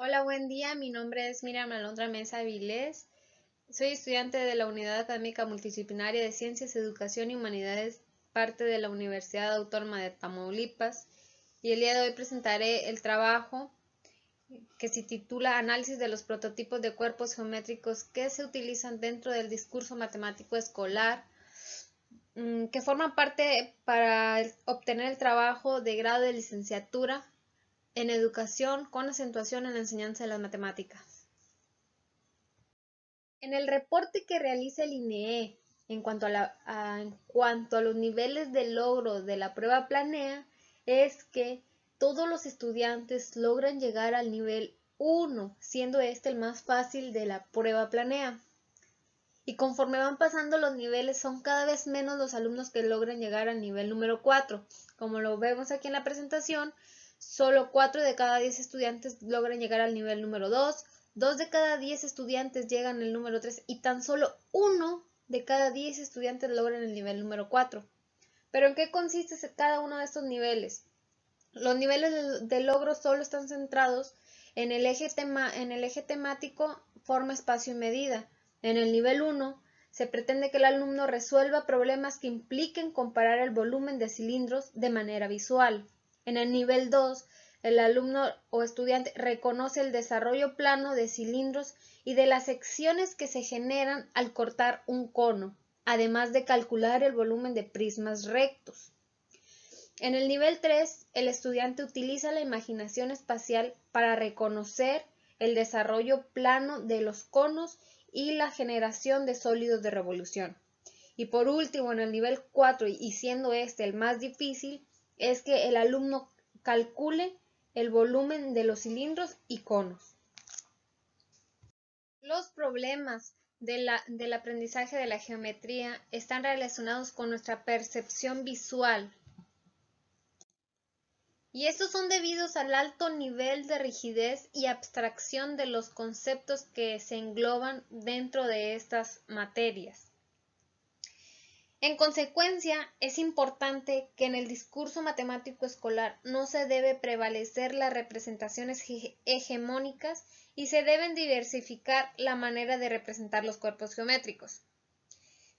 Hola, buen día. Mi nombre es Miriam Alondra Mesa Avilés. Soy estudiante de la Unidad Académica Multidisciplinaria de Ciencias, Educación y Humanidades, parte de la Universidad Autónoma de Tamaulipas. Y el día de hoy presentaré el trabajo que se titula Análisis de los prototipos de cuerpos geométricos que se utilizan dentro del discurso matemático escolar, que forman parte para obtener el trabajo de grado de licenciatura en educación con acentuación en la enseñanza de las matemáticas. En el reporte que realiza el INEE en cuanto a los niveles de logro de la prueba planea, es que todos los estudiantes logran llegar al nivel 1, siendo este el más fácil de la prueba planea. Y conforme van pasando los niveles, son cada vez menos los alumnos que logran llegar al nivel número 4. Como lo vemos aquí en la presentación, solo 4 de cada 10 estudiantes logran llegar al nivel número 2, 2 de cada 10 estudiantes llegan al número 3 y tan solo 1 de cada 10 estudiantes logran el nivel número 4. ¿Pero en qué consiste cada uno de estos niveles? Los niveles de logro solo están centrados en el eje temático, forma, espacio y medida. En el nivel 1 se pretende que el alumno resuelva problemas que impliquen comparar el volumen de cilindros de manera visual. En el nivel 2, el alumno o estudiante reconoce el desarrollo plano de cilindros y de las secciones que se generan al cortar un cono, además de calcular el volumen de prismas rectos. En el nivel 3, el estudiante utiliza la imaginación espacial para reconocer el desarrollo plano de los conos y la generación de sólidos de revolución. Y por último, en el nivel 4, y siendo este el más difícil, es que el alumno calcule el volumen de los cilindros y conos. Los problemas del aprendizaje de la geometría están relacionados con nuestra percepción visual. Y estos son debidos al alto nivel de rigidez y abstracción de los conceptos que se engloban dentro de estas materias. En consecuencia, es importante que en el discurso matemático escolar no se debe prevalecer las representaciones hegemónicas y se deben diversificar la manera de representar los cuerpos geométricos,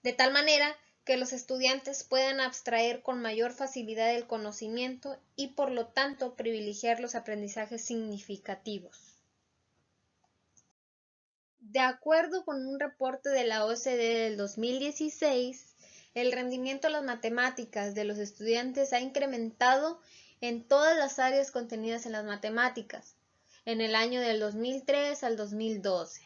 de tal manera que los estudiantes puedan abstraer con mayor facilidad el conocimiento y por lo tanto privilegiar los aprendizajes significativos. De acuerdo con un reporte de la OCDE del 2016, el rendimiento de las matemáticas de los estudiantes ha incrementado en todas las áreas contenidas en las matemáticas en el año del 2003 al 2012,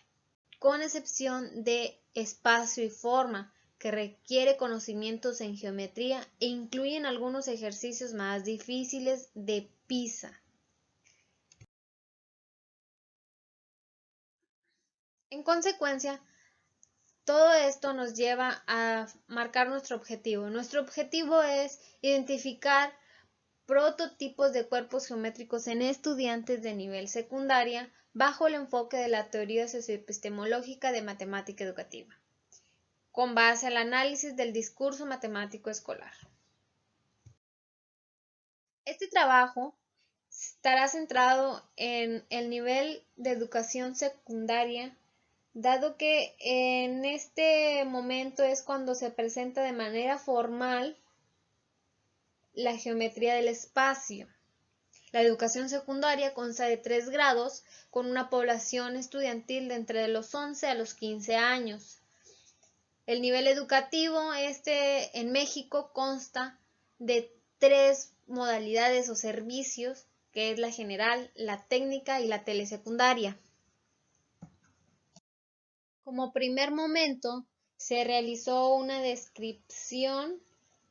con excepción de espacio y forma, que requiere conocimientos en geometría e incluyen algunos ejercicios más difíciles de PISA. En consecuencia, todo esto nos lleva a marcar nuestro objetivo. Nuestro objetivo es identificar prototipos de cuerpos geométricos en estudiantes de nivel secundaria bajo el enfoque de la teoría socioepistemológica de matemática educativa, con base al análisis del discurso matemático escolar. Este trabajo estará centrado en el nivel de educación secundaria, dado que en este momento es cuando se presenta de manera formal la geometría del espacio. La educación secundaria consta de 3 grados con una población estudiantil de entre los 11 a los 15 años. El nivel educativo en México consta de 3 modalidades o servicios, que es la general, la técnica y la telesecundaria. Como primer momento, se realizó una descripción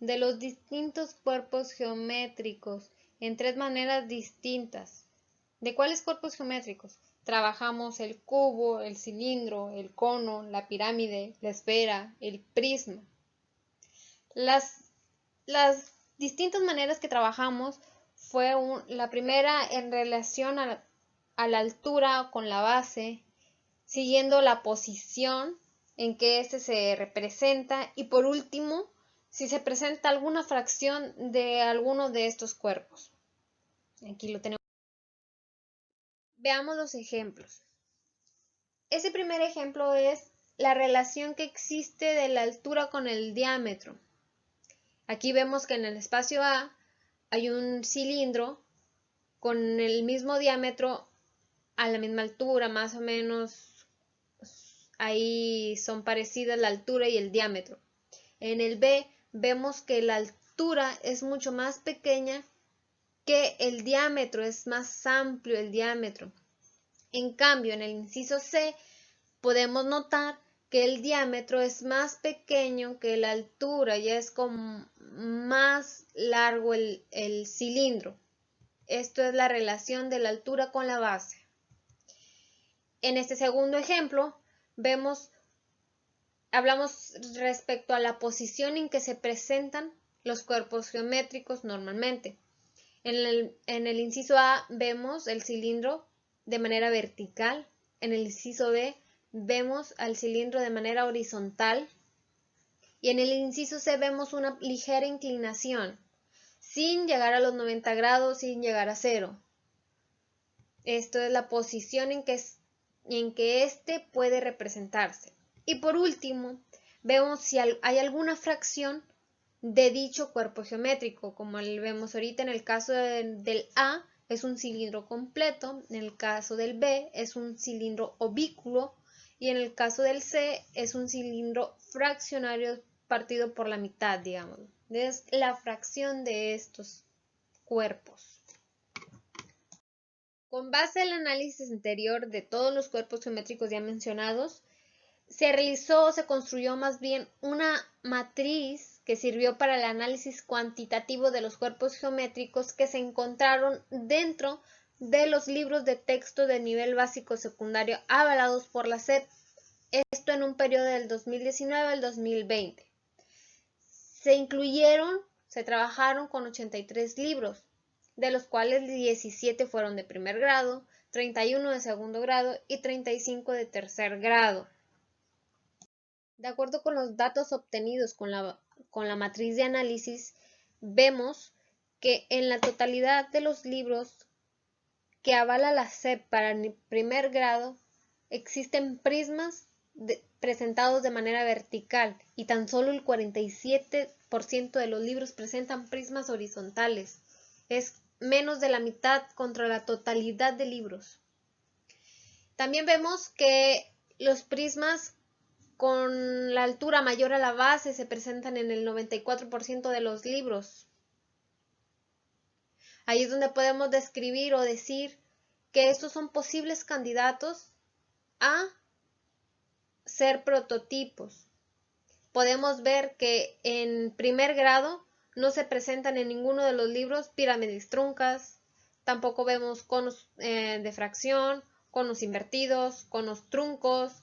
de los distintos cuerpos geométricos en 3 maneras distintas. ¿De cuáles cuerpos geométricos? Trabajamos el cubo, el cilindro, el cono, la pirámide, la esfera, el prisma. Las distintas maneras que trabajamos fue la primera en relación a la altura con la base, siguiendo la posición en que éste se representa y por último, si se presenta alguna fracción de alguno de estos cuerpos. Aquí lo tenemos. Veamos los ejemplos. Ese primer ejemplo es la relación que existe de la altura con el diámetro. Aquí vemos que en el espacio A hay un cilindro con el mismo diámetro a la misma altura, más o menos ahí son parecidas la altura y el diámetro. En el B vemos que la altura es mucho más pequeña que el diámetro, es más amplio el diámetro. En cambio, en el inciso C podemos notar que el diámetro es más pequeño que la altura, ya es como más largo el cilindro. Esto es la relación de la altura con la base. En este segundo ejemplo, hablamos respecto a la posición en que se presentan los cuerpos geométricos normalmente. En el inciso A vemos el cilindro de manera vertical. En el inciso B vemos al cilindro de manera horizontal. Y en el inciso C vemos una ligera inclinación, sin llegar a los 90 grados, sin llegar a 0. Esto es la posición en que éste puede representarse. Y por último, vemos si hay alguna fracción de dicho cuerpo geométrico, como vemos ahorita en el caso del A es un cilindro completo, en el caso del B es un cilindro ovículo y en el caso del C es un cilindro fraccionario partido por la mitad, digamos. Es la fracción de estos cuerpos. Con base al análisis anterior de todos los cuerpos geométricos ya mencionados, se construyó más bien una matriz que sirvió para el análisis cuantitativo de los cuerpos geométricos que se encontraron dentro de los libros de texto de nivel básico secundario avalados por la SEP, esto en un periodo del 2019 al 2020. Se trabajaron con 83 libros, de los cuales 17 fueron de primer grado, 31 de segundo grado y 35 de tercer grado. De acuerdo con los datos obtenidos con la matriz de análisis, vemos que en la totalidad de los libros que avala la SEP para el primer grado existen prismas presentados de manera vertical y tan solo el 47% de los libros presentan prismas horizontales. Es menos de la mitad contra la totalidad de libros. También vemos que los prismas con la altura mayor a la base se presentan en el 94% de los libros. Ahí es donde podemos describir o decir que estos son posibles candidatos a ser prototipos. Podemos ver que en primer grado no se presentan en ninguno de los libros pirámides truncas, tampoco vemos conos de fracción, conos invertidos, conos truncos,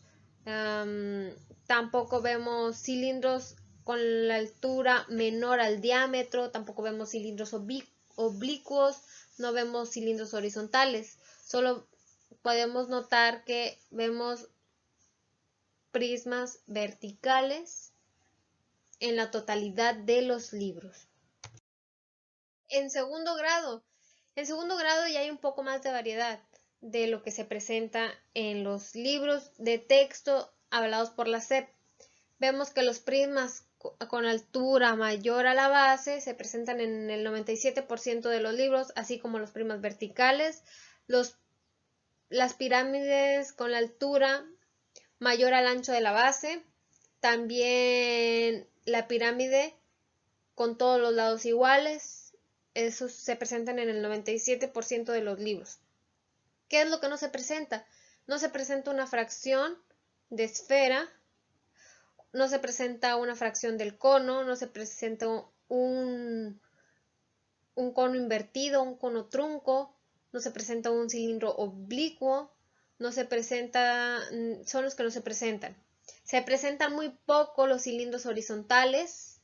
tampoco vemos cilindros con la altura menor al diámetro, tampoco vemos cilindros oblicuos, no vemos cilindros horizontales, solo podemos notar que vemos prismas verticales en la totalidad de los libros. En segundo grado ya hay un poco más de variedad de lo que se presenta en los libros de texto avalados por la SEP. Vemos que los prismas con altura mayor a la base se presentan en el 97% de los libros, así como los prismas verticales, las pirámides con la altura mayor al ancho de la base, también la pirámide con todos los lados iguales, esos se presentan en el 97% de los libros. ¿Qué es lo que no se presenta? No se presenta una fracción de esfera, no se presenta una fracción del cono, no se presenta un cono invertido, un cono trunco, no se presenta un cilindro oblicuo, no se presenta, son los que no se presentan. Se presentan muy poco los cilindros horizontales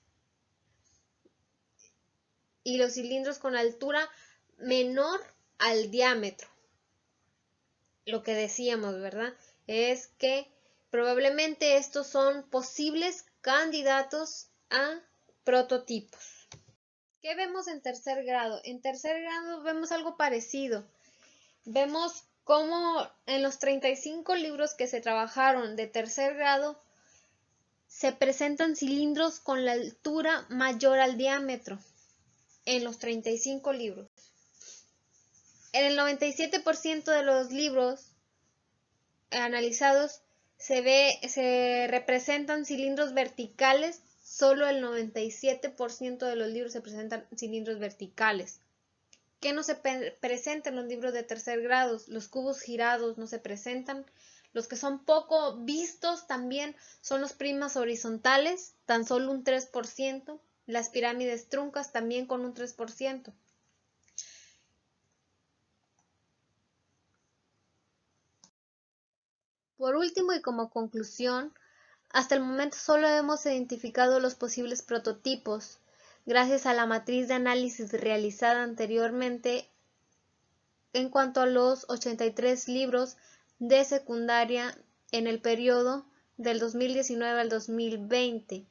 y los cilindros con altura menor al diámetro. Lo que decíamos, ¿verdad? Es que probablemente estos son posibles candidatos a prototipos. ¿Qué vemos en tercer grado? En tercer grado vemos algo parecido. Vemos cómo en los 35 libros que se trabajaron de tercer grado se presentan cilindros con la altura mayor al diámetro en los 35 libros. En el 97% de los libros analizados se representan cilindros verticales, solo el 97% de los libros se presentan cilindros verticales. ¿Qué no se presenta en los libros de tercer grado? Los cubos girados no se presentan. Los que son poco vistos también son los prismas horizontales, tan solo un 3%. Las pirámides truncas también con un 3%. Por último y como conclusión, hasta el momento solo hemos identificado los posibles prototipos. Gracias a la matriz de análisis realizada anteriormente en cuanto a los 83 libros de secundaria en el periodo del 2019 al 2020.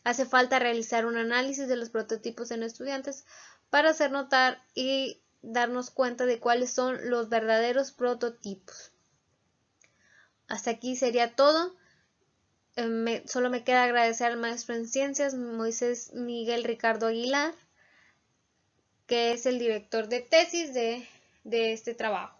Hace falta realizar un análisis de los prototipos en estudiantes para hacer notar y darnos cuenta de cuáles son los verdaderos prototipos. Hasta aquí sería todo. Solo me queda agradecer al maestro en ciencias, Moisés Miguel Ricardo Aguilar, que es el director de tesis de este trabajo.